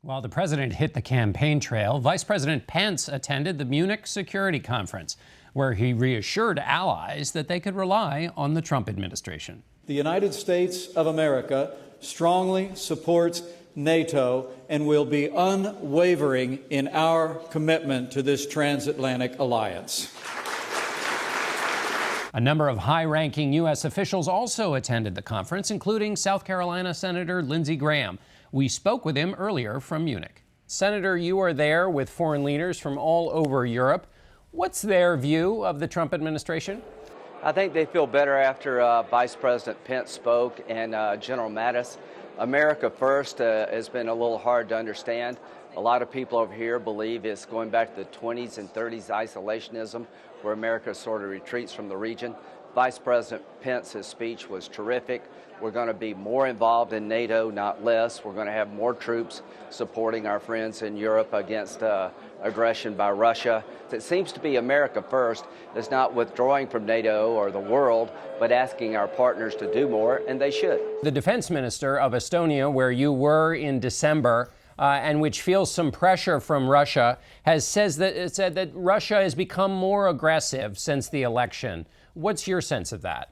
While the president hit the campaign trail, Vice President Pence attended the Munich Security Conference, where he reassured allies that they could rely on the Trump administration. The United States of America strongly supports NATO and will be unwavering in our commitment to this transatlantic alliance. A number of high-ranking U.S. officials also attended the conference, including South Carolina Senator Lindsey Graham. We spoke with him earlier from Munich. Senator, you are there with foreign leaders from all over Europe. What's their view of the Trump administration? I think they feel better after Vice President Pence spoke and General Mattis. America First has been a little hard to understand. A lot of people over here believe it's going back to the 20s and 30s isolationism, where America sort of retreats from the region. Vice President Pence's speech was terrific. We're going to be more involved in NATO, not less. We're going to have more troops supporting our friends in Europe against aggression by Russia. It seems to be America First is not withdrawing from NATO or the world, but asking our partners to do more, and they should. The defense minister of Estonia, where you were in December, and which feels some pressure from Russia, has said that Russia has become more aggressive since the election. What's your sense of that?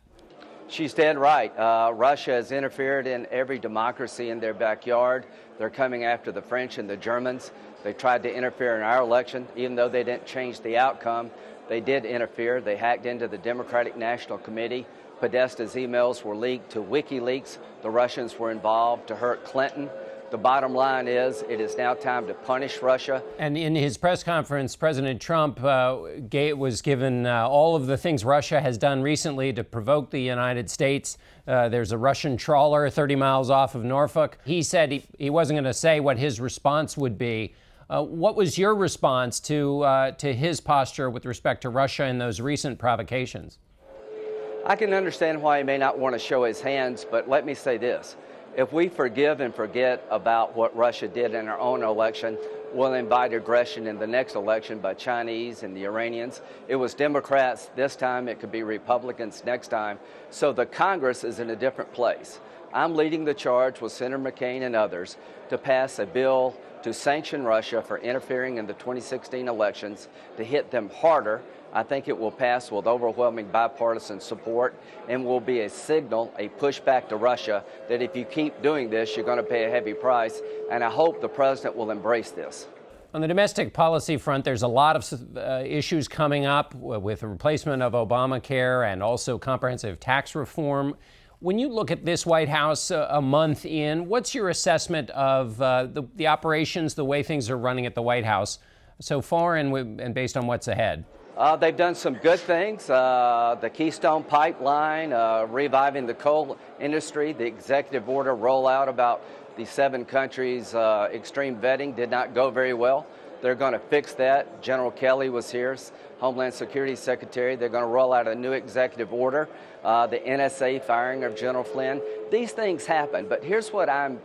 She's dead right. Russia has interfered in every democracy in their backyard. They're coming after the French and the Germans. They tried to interfere in our election, even though they didn't change the outcome. They did interfere. They hacked into the Democratic National Committee. Podesta's emails were leaked to WikiLeaks. The Russians were involved to hurt Clinton. The bottom line is it is now time to punish Russia. And in his press conference, President Trump was given all of the things Russia has done recently to provoke the United States. There's a Russian trawler 30 miles off of Norfolk. He said he wasn't going to say what his response would be. What was your response to his posture with respect to Russia and those recent provocations? I can understand why he may not want to show his hands, but let me say this. If we forgive and forget about what Russia did in our own election, we'll invite aggression in the next election by Chinese and the Iranians. It was Democrats this time. It could be Republicans next time. So the Congress is in a different place. I'm leading the charge with Senator McCain and others to pass a bill to sanction Russia for interfering in the 2016 elections, to hit them harder. I think it will pass with overwhelming bipartisan support and will be a signal, a pushback to Russia that if you keep doing this, you're going to pay a heavy price. And I hope the president will embrace this. On the domestic policy front, there's a lot of issues coming up with the replacement of Obamacare and also comprehensive tax reform. When you look at this White House a month in, what's your assessment of the operations, the way things are running at the White House so far and based on what's ahead? They've done some good things. The Keystone Pipeline, reviving the coal industry, the executive order rollout about the 7 countries' extreme vetting did not go very well. They're going to fix that. General Kelly was here, Homeland Security Secretary. They're going to roll out a new executive order. The NSA firing of General Flynn. These things happen, but here's what I'm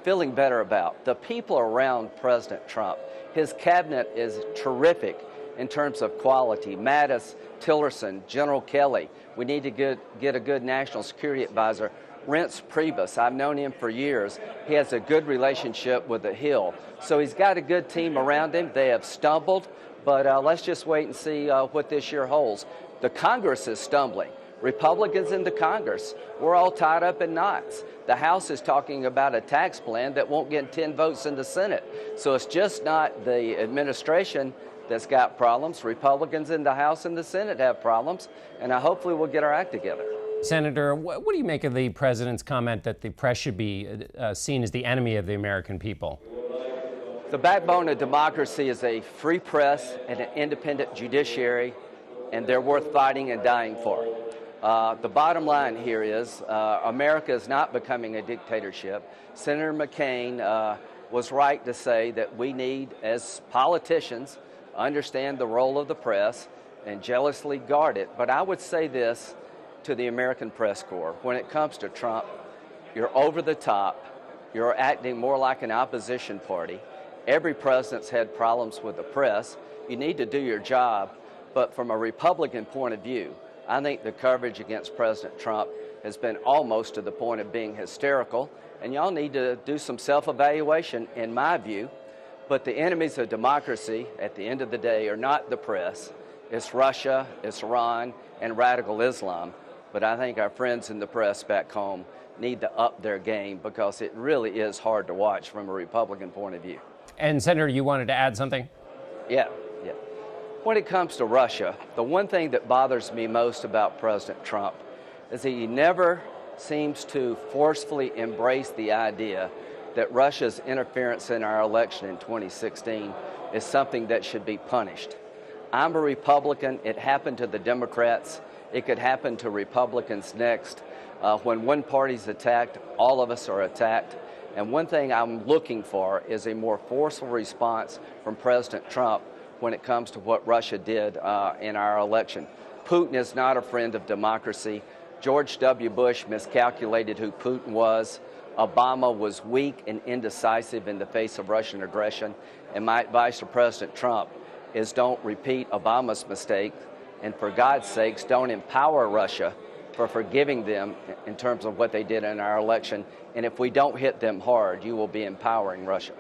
feeling better about. The people around President Trump. His cabinet is terrific in terms of quality. Mattis, Tillerson, General Kelly. We need to get a good national security advisor. Reince Priebus, I've known him for years. He has a good relationship with the Hill. So he's got a good team around him. They have stumbled, but let's just wait and see what this year holds. The Congress is stumbling. Republicans in the Congress, we're all tied up in knots. The House is talking about a tax plan that won't get 10 votes in the Senate. So it's just not the administration that's got problems. Republicans in the House and the Senate have problems, and hopefully we'll get our act together. Senator, what do you make of the president's comment that the press should be seen as the enemy of the American people? The backbone of democracy is a free press and an independent judiciary, and they're worth fighting and dying for. The bottom line here is America is not becoming a dictatorship. Senator McCain was right to say that we need, as politicians, understand the role of the press and jealously guard it. But I would say this to the American press corps. When it comes to Trump, you're over the top. You're acting more like an opposition party. Every president's had problems with the press. You need to do your job. But from a Republican point of view, I think the coverage against President Trump has been almost to the point of being hysterical. and y'all need to do some self-evaluation, in my view. But the enemies of democracy, at the end of the day, are not the press. It's Russia, it's Iran, and radical Islam. But I think our friends in the press back home need to up their game, because it really is hard to watch from a Republican point of view. And Senator, you wanted to add something? Yeah. When it comes to Russia, the one thing that bothers me most about President Trump is that he never seems to forcefully embrace the idea that Russia's interference in our election in 2016 is something that should be punished. I'm a Republican. It happened to the Democrats. It could happen to Republicans next. When one party's attacked, all of us are attacked. And one thing I'm looking for is a more forceful response from President Trump when it comes to what Russia did in our election. Putin is not a friend of democracy. George W. Bush miscalculated who Putin was. Obama was weak and indecisive in the face of Russian aggression. And my advice to President Trump is don't repeat Obama's mistake. And for God's sakes, don't empower Russia for forgiving them in terms of what they did in our election. And if we don't hit them hard, you will be empowering Russia.